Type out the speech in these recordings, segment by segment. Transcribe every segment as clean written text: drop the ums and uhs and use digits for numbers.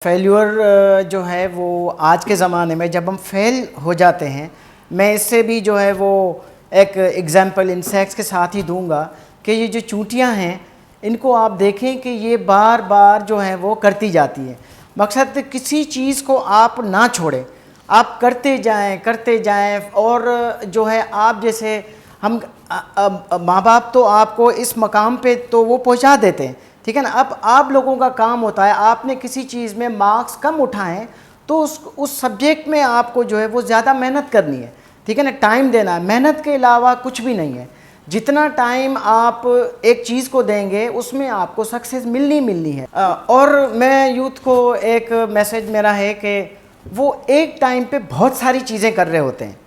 Failure जो है वो आज के ज़माने में जब हम फेल हो जाते हैं, मैं इससे भी जो है वो एक एग्ज़ाम्पल इंसेक्ट्स के साथ ही दूंगा कि ये जो चूंटियां हैं इनको आप देखें कि ये बार बार जो है वो करती जाती है। मकसद किसी चीज़ को आप ना छोड़ें, आप करते जाएं और जो है आप जैसे हम माँ बाप तो आपको इस मकाम पे तो वो पहुँचा देते हैं, ठीक है ना। अब आप लोगों का काम होता है, आपने किसी चीज़ में मार्क्स कम उठाएं तो उस सब्जेक्ट में आपको जो है वो ज़्यादा मेहनत करनी है, ठीक है ना। टाइम देना है, मेहनत के अलावा कुछ भी नहीं है। जितना टाइम आप एक चीज़ को देंगे उसमें आपको सक्सेस मिलनी है। और मैं यूथ को एक मैसेज मेरा है कि वो एक टाइम पे बहुत सारी चीज़ें कर रहे होते हैं।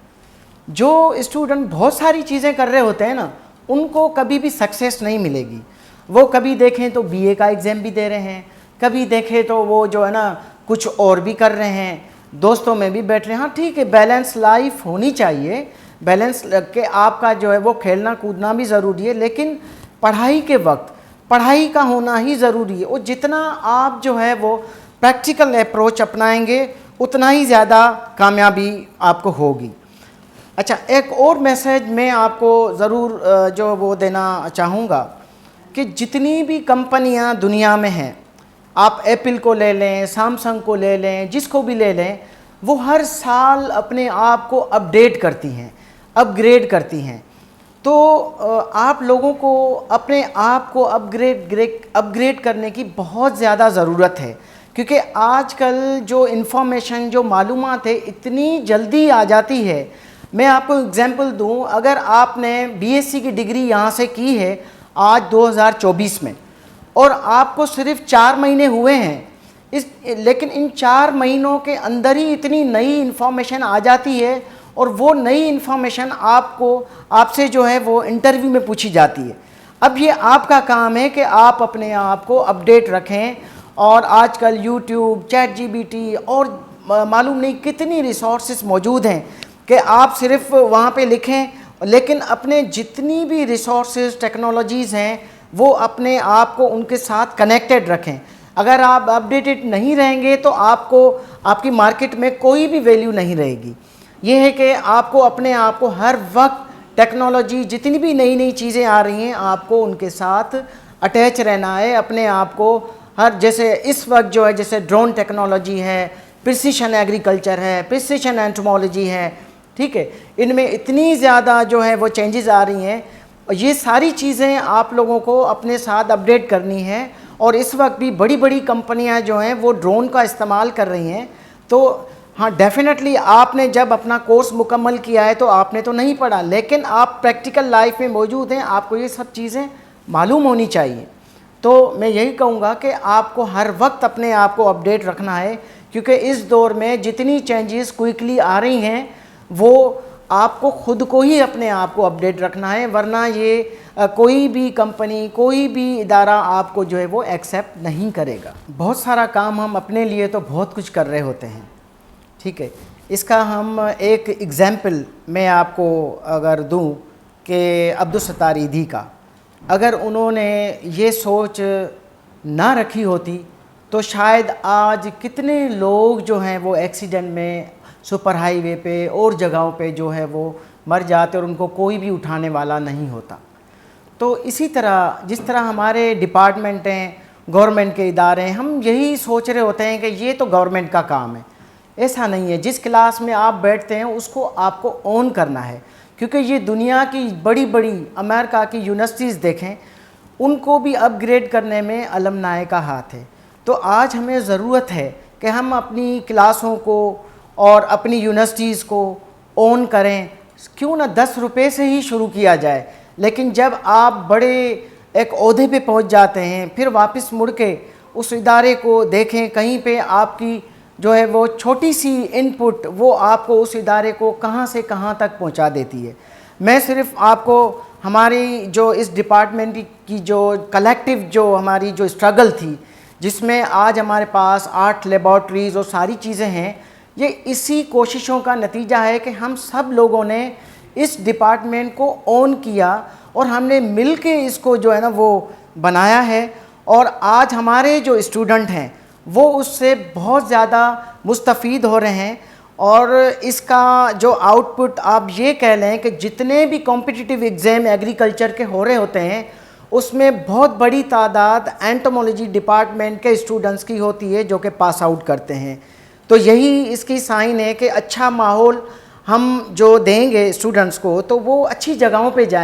जो स्टूडेंट बहुत सारी चीज़ें कर रहे होते हैं ना, उनको कभी भी सक्सेस नहीं मिलेगी। वो कभी देखें तो बीए का एग्ज़ाम भी दे रहे हैं, कभी देखें तो वो जो है ना कुछ और भी कर रहे हैं, दोस्तों में भी बैठ रहे हैं। हाँ ठीक है, बैलेंस लाइफ होनी चाहिए, बैलेंस के आपका जो है वो खेलना कूदना भी ज़रूरी है, लेकिन पढ़ाई के वक्त पढ़ाई का होना ही ज़रूरी है। और जितना आप जो है वो प्रैक्टिकल अप्रोच अपनाएंगे उतना ही ज़्यादा कामयाबी आपको होगी। अच्छा, एक और मैसेज मैं आपको ज़रूर जो वो देना चाहूँगा कि जितनी भी कंपनियां दुनिया में हैं, आप एप्पल को ले लें, सैमसंग को ले लें, जिसको भी ले लें, वो हर साल अपने आप को अपडेट करती हैं, अपग्रेड करती हैं। तो आप लोगों को अपने आप को अपग्रेड करने की बहुत ज़्यादा ज़रूरत है, क्योंकि आजकल जो इन्फॉर्मेशन जो मालूमात है इतनी जल्दी आ जाती है। मैं आपको एग्जांपल दूं, अगर आपने बीएससी की डिग्री यहाँ से की है आज 2024 में और आपको सिर्फ 4 महीने हुए हैं लेकिन इन 4 महीनों के अंदर ही इतनी नई इन्फॉर्मेशन आ जाती है और वो नई इन्फॉर्मेशन आपसे जो है वो इंटरव्यू में पूछी जाती है। अब ये आपका काम है कि आप अपने आप को अपडेट रखें। और आजकल यूट्यूब, चैट जीपीटी और मालूम नहीं कितनी रिसोर्सेज मौजूद हैं कि आप सिर्फ वहाँ पे लिखें, लेकिन अपने जितनी भी रिसोर्सेज टेक्नोलॉजीज़ हैं वो अपने आप को उनके साथ कनेक्टेड रखें। अगर आप अपडेटेड नहीं रहेंगे तो आपकी मार्केट में कोई भी वैल्यू नहीं रहेगी। ये है कि आपको अपने आप को हर वक्त टेक्नोलॉजी जितनी भी नई नई चीज़ें आ रही हैं आपको उनके साथ अटैच रहना है। अपने आप को जैसे इस वक्त जो है जैसे ड्रोन टेक्नोलॉजी है, प्रिसिशन एग्रीकल्चर है, प्रिसिशन एंटोमोलॉजी है, ठीक है, इनमें इतनी ज़्यादा जो है वो चेंजेस आ रही हैं। ये सारी चीज़ें आप लोगों को अपने साथ अपडेट करनी है। और इस वक्त भी बड़ी बड़ी कंपनियां जो हैं वो ड्रोन का इस्तेमाल कर रही हैं। तो हाँ, डेफिनेटली आपने जब अपना कोर्स मुकम्मल किया है तो आपने तो नहीं पढ़ा, लेकिन आप प्रैक्टिकल लाइफ में मौजूद हैं, आपको ये सब चीज़ें मालूम होनी चाहिए। तो मैं यही कहूँगा कि आपको हर वक्त अपने आप को अपडेट रखना है, क्योंकि इस दौर में जितनी चेंजेस क्विकली आ रही हैं वो आपको खुद को ही अपने आप को अपडेट रखना है, वरना ये कोई भी कंपनी, कोई भी इदारा आपको जो है वो एक्सेप्ट नहीं करेगा। बहुत सारा काम हम अपने लिए तो बहुत कुछ कर रहे होते हैं, ठीक है। इसका हम एक एग्ज़ाम्पल मैं आपको अगर दूं कि अब्दुल सत्तार ईदी का, अगर उन्होंने ये सोच ना रखी होती तो शायद आज कितने लोग जो हैं वो एक्सीडेंट में, सुपर हाईवे पे और जगहों पे जो है वो मर जाते और उनको कोई भी उठाने वाला नहीं होता। तो इसी तरह जिस तरह हमारे डिपार्टमेंट हैं, गवर्नमेंट के इदारे हैं, हम यही सोच रहे होते हैं कि ये तो गवर्नमेंट का काम है। ऐसा नहीं है। जिस क्लास में आप बैठते हैं उसको आपको ऑन करना है, क्योंकि ये दुनिया की बड़ी बड़ी अमेरिका की यूनिवर्सिटीज़ देखें, उनको भी अपग्रेड करने में अलमनाए का हाथ है। तो आज हमें ज़रूरत है कि हम अपनी क्लासों को और अपनी यूनिवर्सिटीज़ को ओन करें। क्यों ना 10 रुपये से ही शुरू किया जाए, लेकिन जब आप बड़े एक ओहदे पे पहुंच जाते हैं फिर वापस मुड़ के उस इदारे को देखें, कहीं पे आपकी जो है वो छोटी सी इनपुट वो आपको उस इदारे को कहां से कहां तक पहुंचा देती है। मैं सिर्फ आपको हमारी जो इस डिपार्टमेंट की जो कलेक्टिव जो हमारी जो स्ट्रगल थी, जिसमें आज हमारे पास 8 लेबॉर्ट्रीज़ और सारी चीज़ें हैं, ये इसी कोशिशों का नतीजा है कि हम सब लोगों ने इस डिपार्टमेंट को ओन किया और हमने मिल के इसको जो है ना वो बनाया है। और आज हमारे जो स्टूडेंट हैं वो उससे बहुत ज़्यादा मुस्तफ़ीद हो रहे हैं। और इसका जो आउटपुट आप ये कह लें कि जितने भी कॉम्पिटिटिव एग्ज़ाम एग्रीकल्चर के हो रहे होते हैं उसमें बहुत बड़ी तादाद एंटोमोलॉजी डिपार्टमेंट के स्टूडेंट्स की होती है जो कि पास आउट करते हैं। तो यही इसकी साइन है कि अच्छा माहौल हम जो देंगे स्टूडेंट्स को तो वो अच्छी जगहों पे जाएं।